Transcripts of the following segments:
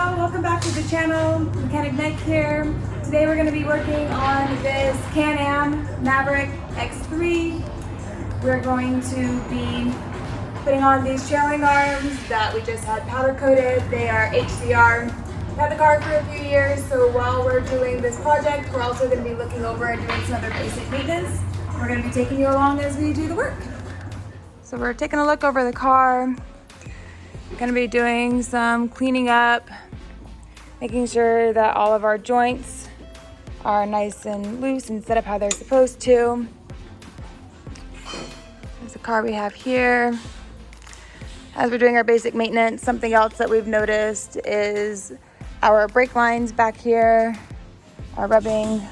Hello, welcome back to the channel. Mechanic Meg here. Today we're going to be working on this Can-Am Maverick X3. We're going to be putting on these trailing arms that we just had powder coated. They are HCR. We've had the car for a few years, so while we're doing this project, we're also going to be looking over and doing some other basic maintenance. We're going to be taking you along as we do the work. So we're taking a look over the car. Going to be doing some cleaning up, making sure that all of our joints are nice and loose and set up how they're supposed to. There's the car we have here. As we're doing our basic maintenance, something else that we've noticed is our brake lines back here are rubbing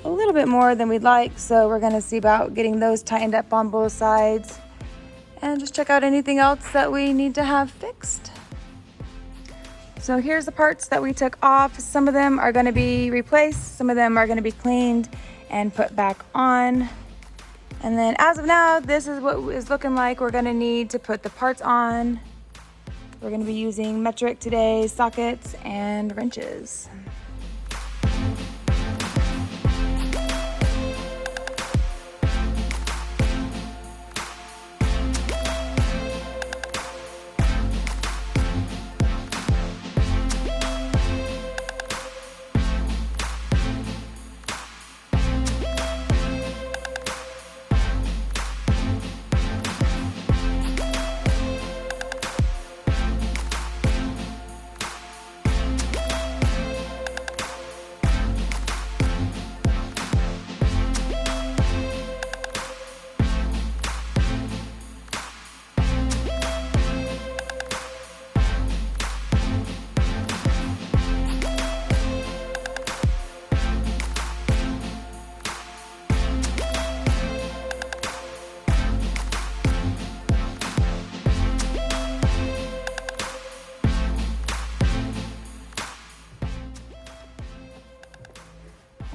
a little bit more than we'd like, so we're going to see about getting those tightened up on both sides. And just check out anything else that we need to have fixed. So here's the parts that we took off. Some of them are going to be replaced. Some of them are going to be cleaned and put back on. And then as of now, this is what it's looking like. We're going to need to put the parts on. We're going to be using metric today, sockets and wrenches.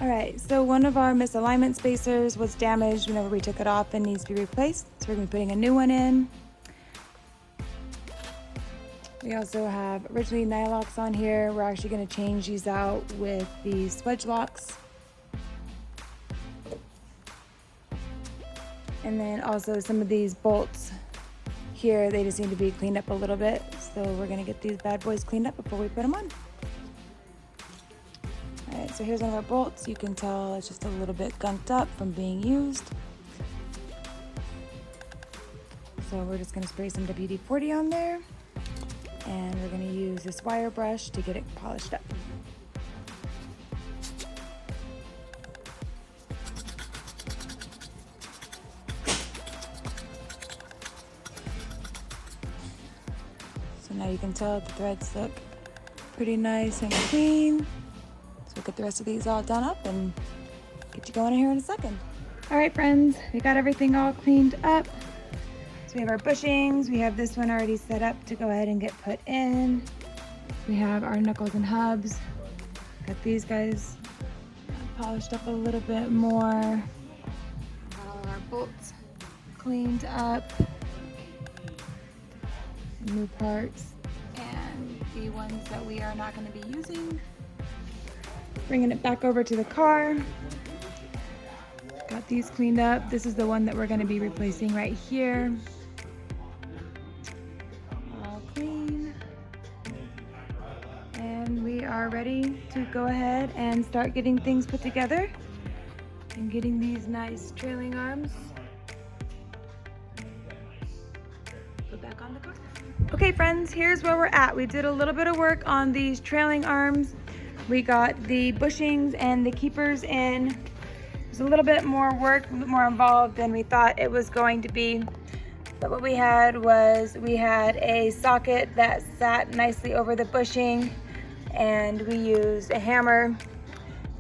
Alright, so one of our misalignment spacers was damaged whenever we took it off and needs to be replaced. So we're going to be putting a new one in. We also have originally nylocks on here. We're actually going to change these out with the swedge locks. And then also some of these bolts here, they just need to be cleaned up a little bit. So we're going to get these bad boys cleaned up before we put them on. Alright, so here's one of our bolts. You can tell it's just a little bit gunked up from being used. So we're just going to spray some WD-40 on there. And we're going to use this wire brush to get it polished up. So now you can tell the threads look pretty nice and clean. We'll get the rest of these all done up and get you going in here in a second. All right, friends, we got everything all cleaned up. So we have our bushings. We have this one already set up to go ahead and get put in. We have our knuckles and hubs. Got these guys polished up a little bit more. Got all our bolts cleaned up. New parts and the ones that we are not going to be using. Bringing it back over to the car. Got these cleaned up. This is the one that we're going to be replacing right here. All clean. And we are ready to go ahead and start getting things put together and getting these nice trailing arms put back on the car. Okay, friends, here's where we're at. We did a little bit of work on these trailing arms. We got the bushings and the keepers in. It was a little bit more work, a little bit more involved than we thought it was going to be. But what we had was we had a socket that sat nicely over the bushing, and we used a hammer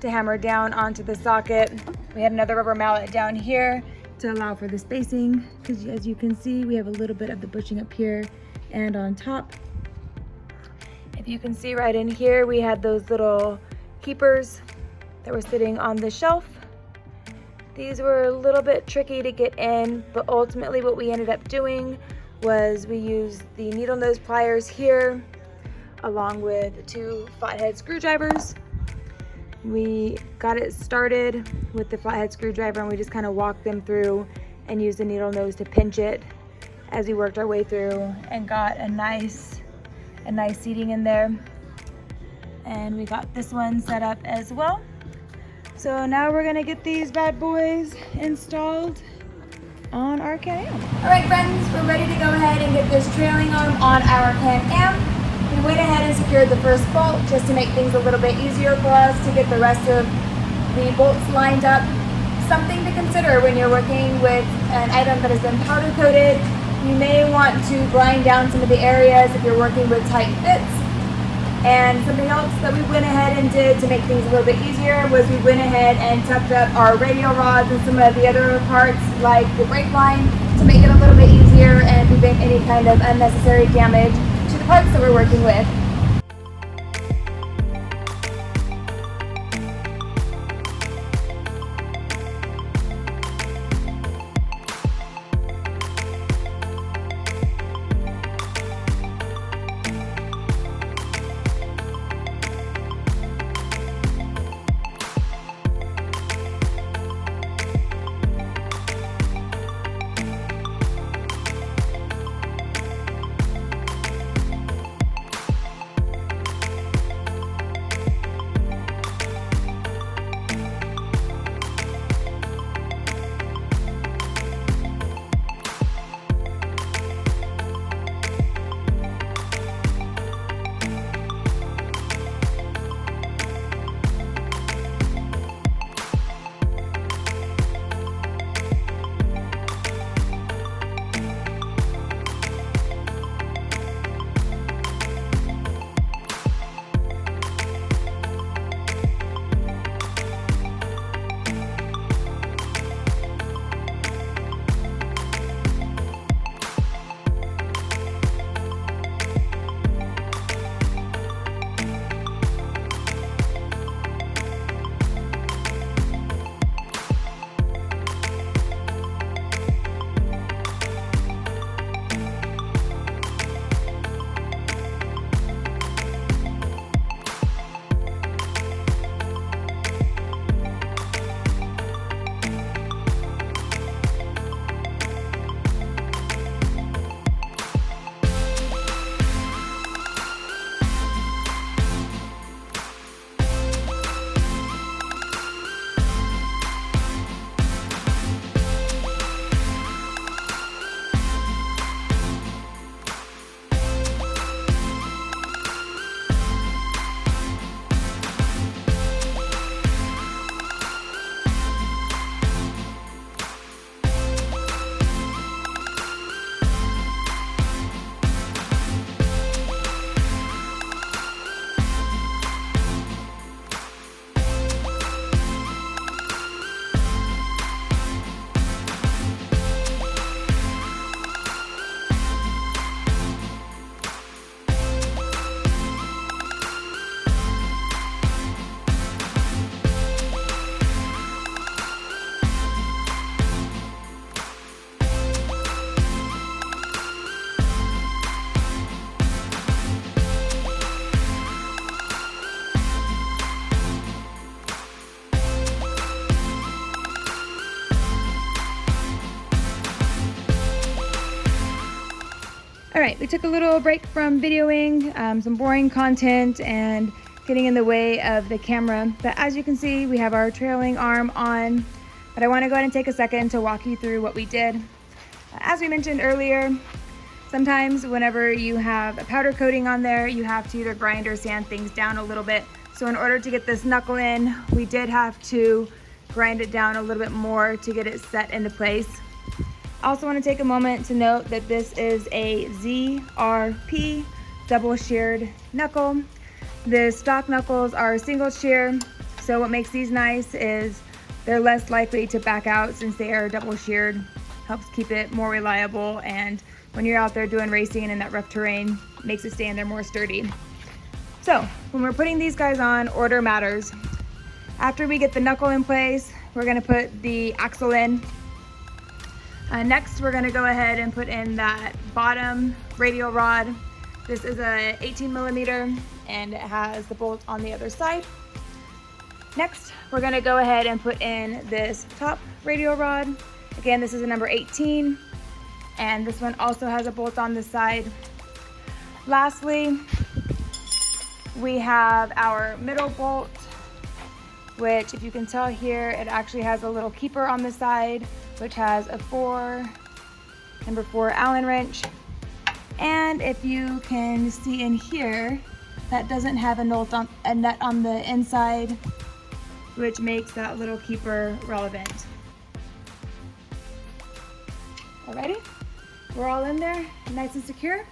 to hammer down onto the socket. We had another rubber mallet down here to allow for the spacing, because as you can see, we have a little bit of the bushing up here and on top. If you can see right in here, we had those little keepers that were sitting on the shelf. These were a little bit tricky to get in, but ultimately what we ended up doing was we used the needle nose pliers here along with 2 flathead screwdrivers. We got it started with the flathead screwdriver and we just kind of walked them through and used the needle nose to pinch it as we worked our way through and got a nice seating in there. And we got this one set up as well. So now we're gonna get these bad boys installed on our Can-Am. All right, friends, we're ready to go ahead and get this trailing arm on our Can-Am. We went ahead and secured the first bolt just to make things a little bit easier for us to get the rest of the bolts lined up. Something to consider when you're working with an item that has been powder coated. You may want to grind down some of the areas if you're working with tight fits. And something else that we went ahead and did to make things a little bit easier was we went ahead and tucked up our radial rods and some of the other parts like the brake line to make it a little bit easier and prevent any kind of unnecessary damage to the parts that we're working with. All right, we took a little break from videoing some boring content and getting in the way of the camera. But as you can see, we have our trailing arm on, but I want to go ahead and take a second to walk you through what we did. As we mentioned earlier, sometimes whenever you have a powder coating on there, you have to either grind or sand things down a little bit. So in order to get this knuckle in, we did have to grind it down a little bit more to get it set into place. I also want to take a moment to note that this is a ZRP double sheared knuckle. The stock knuckles are single shear, so what makes these nice is they're less likely to back out since they are double sheared. Helps keep it more reliable, and when you're out there doing racing and in that rough terrain, makes it stay in there more sturdy. So when we're putting these guys on, order matters. After we get the knuckle in place, we're going to put the axle in. Next, we're going to go ahead and put in that bottom radial rod. This is a 18 millimeter and it has the bolt on the other side. Next, we're gonna go ahead and put in this top radial rod. Again, this is a number 18, and this one also has a bolt on the side. Lastly, we have our middle bolt, which if you can tell here, it actually has a little keeper on the side, which has a number 4 Allen wrench. And if you can see in here, that doesn't have a nut on the inside, which makes that little keeper relevant. Alrighty, we're all in there, nice and secure.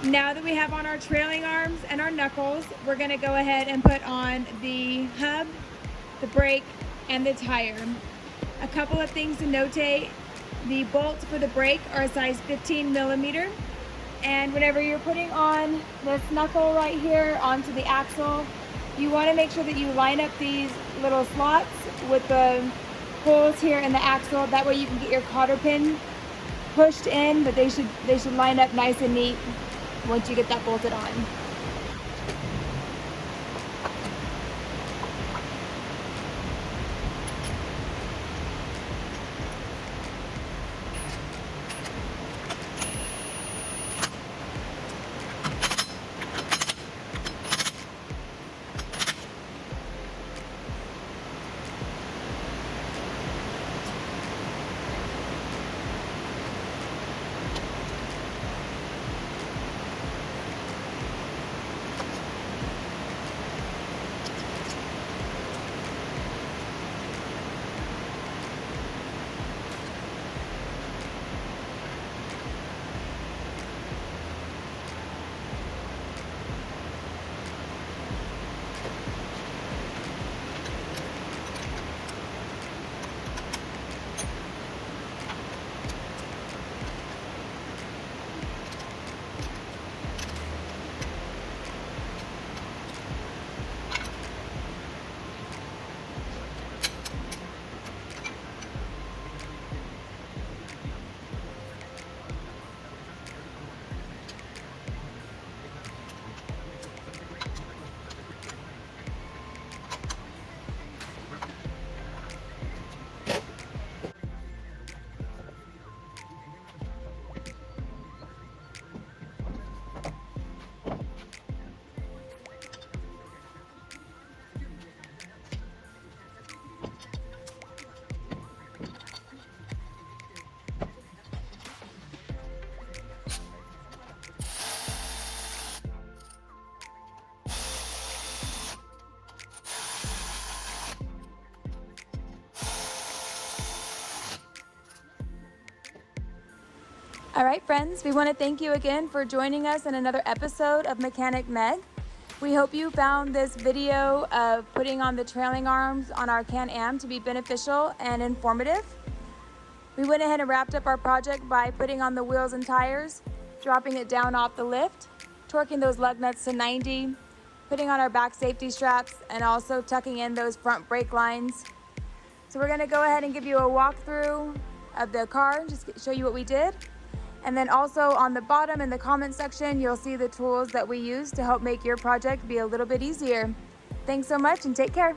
Now that we have on our trailing arms and our knuckles, we're gonna go ahead and put on the hub, the brake, and the tire. A couple of things to notate: the bolts for the brake are a size 15 millimeter. And whenever you're putting on this knuckle right here onto the axle, you wanna make sure that you line up these little slots with the holes here in the axle. That way you can get your cotter pin pushed in, but they should line up nice and neat once you get that bolted on. All right, friends, we want to thank you again for joining us in another episode of Mechanic Meg. We hope you found this video of putting on the trailing arms on our Can-Am to be beneficial and informative. We went ahead and wrapped up our project by putting on the wheels and tires, dropping it down off the lift, torquing those lug nuts to 90, putting on our back safety straps, and also tucking in those front brake lines. So we're going to go ahead and give you a walkthrough of the car, just show you what we did. And then also on the bottom in the comment section, you'll see the tools that we use to help make your project be a little bit easier. Thanks so much and take care.